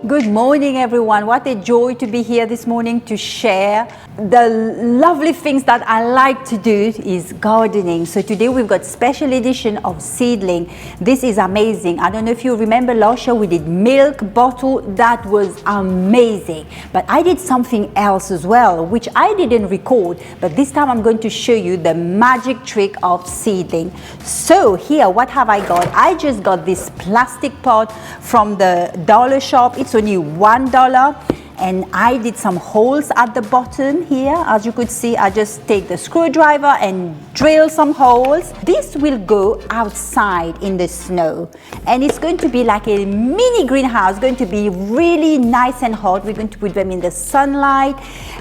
Good morning, everyone. What a joy to be here this morning to share. The lovely things that I like to do is gardening. So today we've got special edition of seedling. This is amazing. I don't know if you remember last year we did milk bottle. That was amazing. But I did something else as well, which I didn't record. But this time I'm going to show you the magic trick of seedling. So here, what have I got? I just got this plastic pot from the dollar shop. It's only $1, and I did some holes at the bottom here. As you could see, I just take the screwdriver and drill some holes. This will go outside in the snow, and it's going to be like a mini greenhouse, going to be really nice and hot. We're going to put them in the sunlight,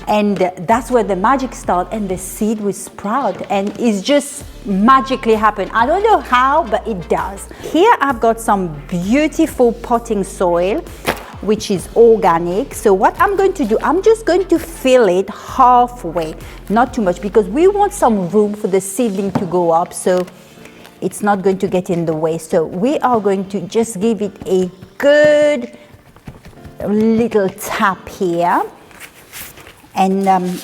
and that's where the magic starts, and the seed will sprout, and it's just magically happen. I don't know how, but it does. Here I've got some beautiful potting soil, which is organic. So what I'm going to do, I'm just going to fill it halfway, not too much, because we want some room for the seedling to go up, so it's not going to get in the way. So we are going to just give it a good little tap here. And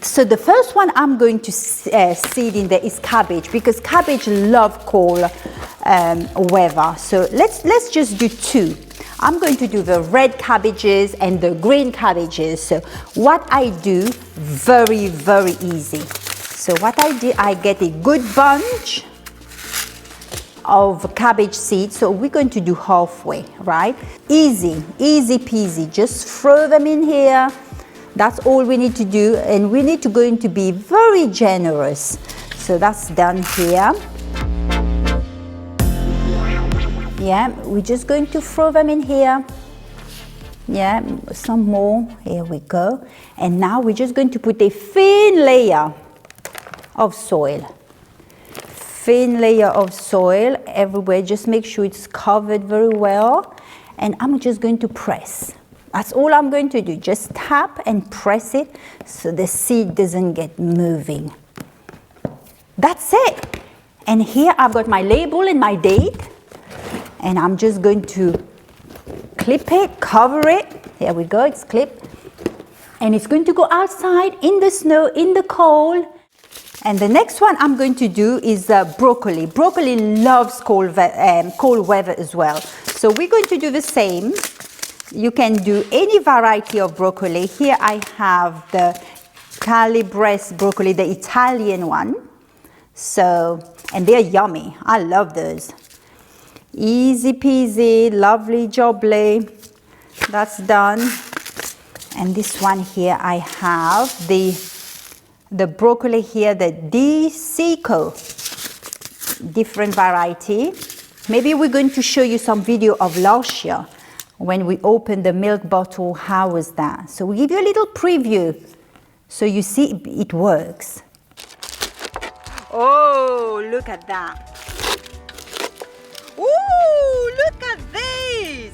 so the first one I'm going to seed in there is cabbage, because cabbage love cold weather. So let's just do two. I'm going to do the red cabbages and the green cabbages. So what I do, very, very easy. So what I do, I get a good bunch of cabbage seeds. So we're going to do halfway, right? Easy, easy peasy. Just throw them in here. That's all we need to do. And we need to going to be very generous. So that's done here. Yeah, we're just going to throw them in here. Yeah, some more. Here we go. And now we're just going to put a thin layer of soil. Thin layer of soil everywhere. Just make sure it's covered very well. And I'm just going to press. That's all I'm going to do. Just tap and press it so the seed doesn't get moving. That's it. And here I've got my label and my date. And I'm just going to clip it, cover it. Here we go, it's clipped. And it's going to go outside in the snow, in the cold. And the next one I'm going to do is broccoli. Broccoli loves cold weather as well. So we're going to do the same. You can do any variety of broccoli. Here I have the Cabbage broccoli, the Italian one. So, and they're yummy. I love those. Easy peasy, lovely jubbly. That's done. And this one here, I have the broccoli here, the Desico, different variety. Maybe we're going to show you some video of last year when we opened the milk bottle. How was that? So we give you a little preview so you see it works. Oh, look at that. Ooh, look at these!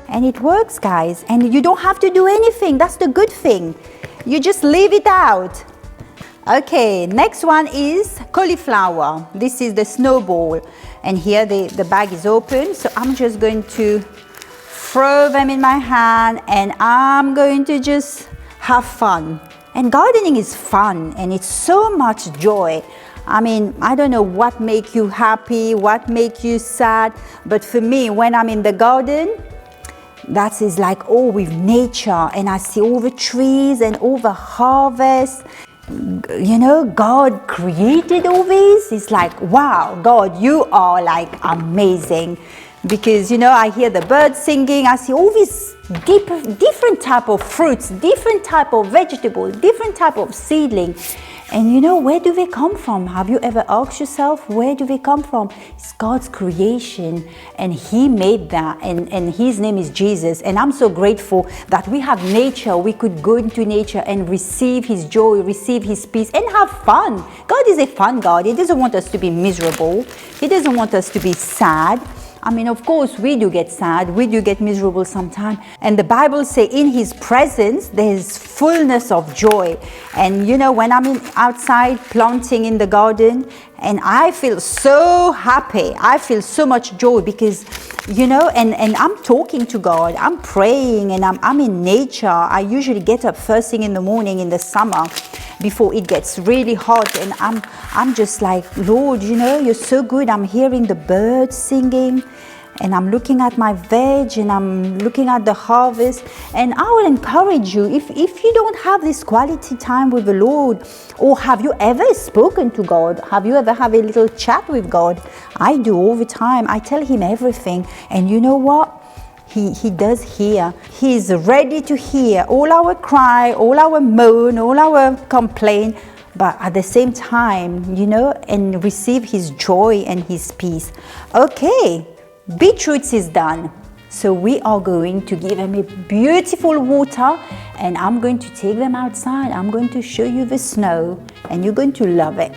And it works, guys. And you don't have to do anything. That's the good thing. You just leave it out. Okay, next one is cauliflower. This is the snowball. And here the bag is open. So I'm just going to throw them in my hand and I'm going to just have fun. And gardening is fun and it's so much joy. I mean, I don't know what makes you happy, what makes you sad, but for me, when I'm in the garden, that is like, oh, with nature, and I see all the trees and all the harvest. You know, God created all this. It's like, wow, God, you are like amazing. Because, you know, I hear the birds singing, I see all these different type of fruits, different type of vegetables, different type of seedling. And you know, where do they come from? Have you ever asked yourself, where do they come from? It's God's creation, and He made that, and His name is Jesus. And I'm so grateful that we have nature. We could go into nature and receive His joy, receive His peace, and have fun. God is a fun God. He doesn't want us to be miserable. He doesn't want us to be sad. I mean, of course, we do get sad, we do get miserable sometimes. And the Bible says in His presence, there's fullness of joy. And you know, when I'm outside planting in the garden, and I feel so happy, I feel so much joy because, you know, and I'm talking to God, I'm praying, and I'm in nature. I usually get up first thing in the morning in the summer before it gets really hot, and I'm just like, Lord, you know, you're so good. I'm hearing the birds singing, and I'm looking at my veg, and I'm looking at the harvest. And I will encourage you, if you don't have this quality time with the Lord, or have you ever spoken to God? Have you ever have a little chat with God? I do all the time. I tell Him everything, and you know what? He does hear. He's ready to hear all our cry, all our moan, all our complaint, but at the same time, you know, and receive His joy and His peace. Okay, beetroots is done. So we are going to give them a beautiful water, and I'm going to take them outside. I'm going to show you the snow, and you're going to love it.